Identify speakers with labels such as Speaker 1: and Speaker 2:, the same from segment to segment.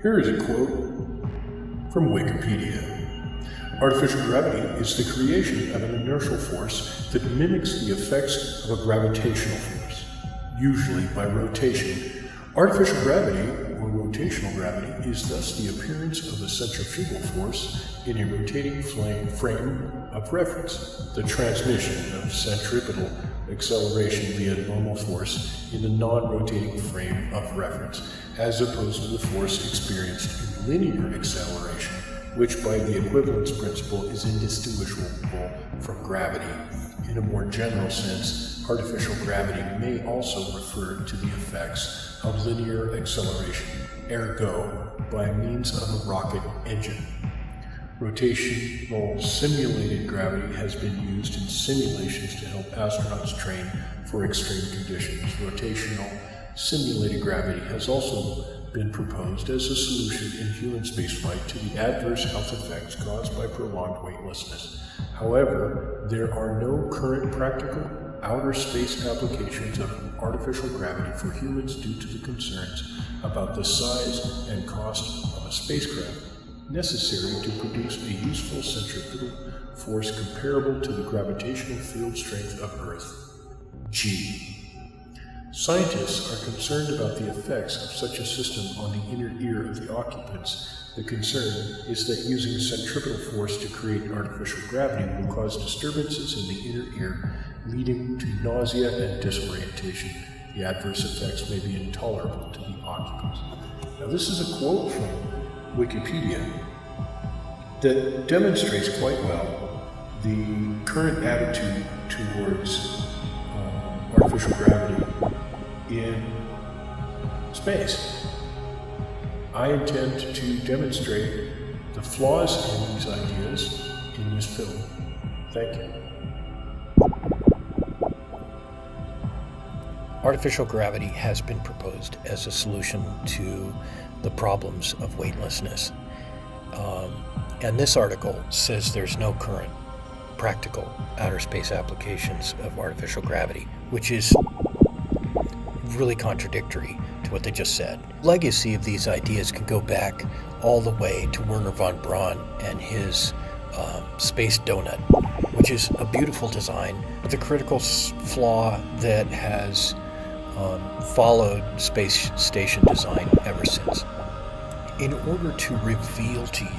Speaker 1: Here is a quote from Wikipedia. Artificial gravity is the creation of an inertial force that mimics the effects of a gravitational force, usually by rotation. Artificial gravity, or rotational gravity, is thus the appearance of a centrifugal force in a rotating frame of reference, the transmission of centripetal acceleration via normal force in the non-rotating frame of reference, as opposed to the force experienced in linear acceleration, which by the equivalence principle is indistinguishable from gravity. In a more general sense, artificial gravity may also refer to the effects of linear acceleration, ergo, by means of a rocket engine. Rotational simulated gravity has been used in simulations to help astronauts train for extreme conditions. Rotational simulated gravity has also been proposed as a solution in human spaceflight to the adverse health effects caused by prolonged weightlessness. However, there are no current practical outer space applications of artificial gravity for humans due to the concerns about the size and cost of a spacecraft necessary to produce a useful centripetal force comparable to the gravitational field strength of Earth, G. Scientists are concerned about the effects of such a system on the inner ear of the occupants. The concern is that using centripetal force to create artificial gravity will cause disturbances in the inner ear, leading to nausea and disorientation. The adverse effects may be intolerable to the occupants. Now, this is a quote from Wikipedia that demonstrates quite well the current attitude towards artificial gravity in space. I intend to demonstrate the flaws in these ideas in this film. Thank you.
Speaker 2: Artificial gravity has been proposed as a solution to the problems of weightlessness. And this article says there's no current practical outer space applications of artificial gravity, which is really contradictory to what they just said. Legacy of these ideas can go back all the way to Wernher von Braun and his space donut, which is a beautiful design with a critical flaw that has followed space station design ever since. In order to reveal to you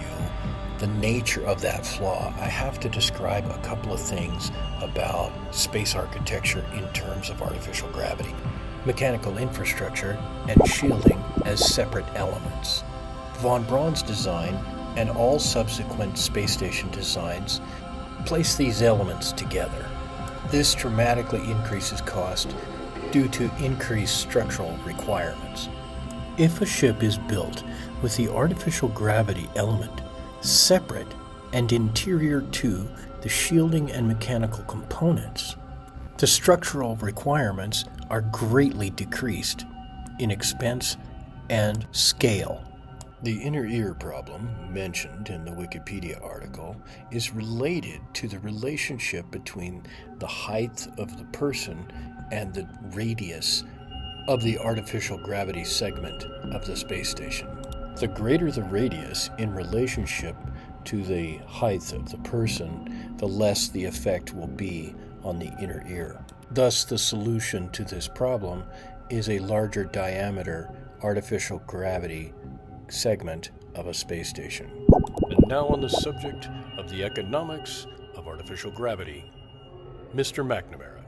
Speaker 2: the nature of that flaw, I have to describe a couple of things about space architecture in terms of artificial gravity. Mechanical infrastructure and shielding as separate elements. Von Braun's design and all subsequent space station designs place these elements together. This dramatically increases cost due to increased structural requirements. If a ship is built with the artificial gravity element separate and interior to the shielding and mechanical components, the structural requirements are greatly decreased in expense and scale. The inner ear problem mentioned in the Wikipedia article is related to the relationship between the height of the person and the radius of the artificial gravity segment of the space station. The greater the radius in relationship to the height of the person, the less the effect will be on the inner ear. Thus, the solution to this problem is a larger diameter artificial gravity segment of a space station.
Speaker 3: And now on the subject of the economics of artificial gravity, Mr. McNamara.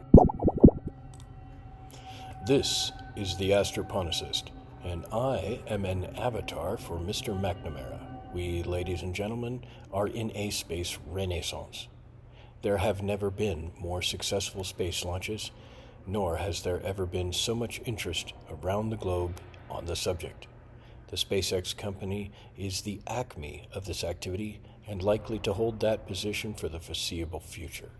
Speaker 3: This is the astroponicist, and I am an avatar for Mr. McNamara. We, ladies and gentlemen, are in a space renaissance. There have never been more successful space launches, nor has there ever been so much interest around the globe on the subject. The SpaceX company is the acme of this activity and likely to hold that position for the foreseeable future.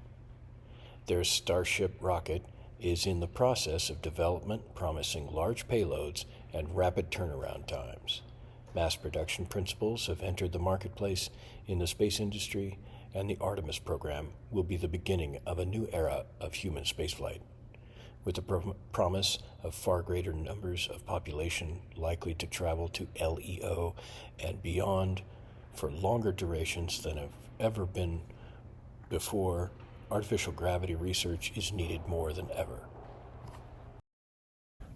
Speaker 3: Their Starship rocket is in the process of development, promising large payloads and rapid turnaround times. Mass production principles have entered the marketplace in the space industry, and the Artemis program will be the beginning of a new era of human spaceflight. with the promise of far greater numbers of population likely to travel to LEO and beyond for longer durations than have ever been before, artificial gravity research is needed more than ever.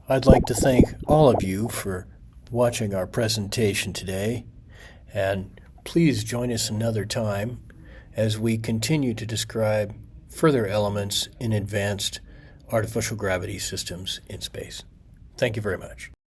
Speaker 2: I'd like to thank all of you for watching our presentation today, and please join us another time as we continue to describe further elements in advanced artificial gravity systems in space. Thank you very much.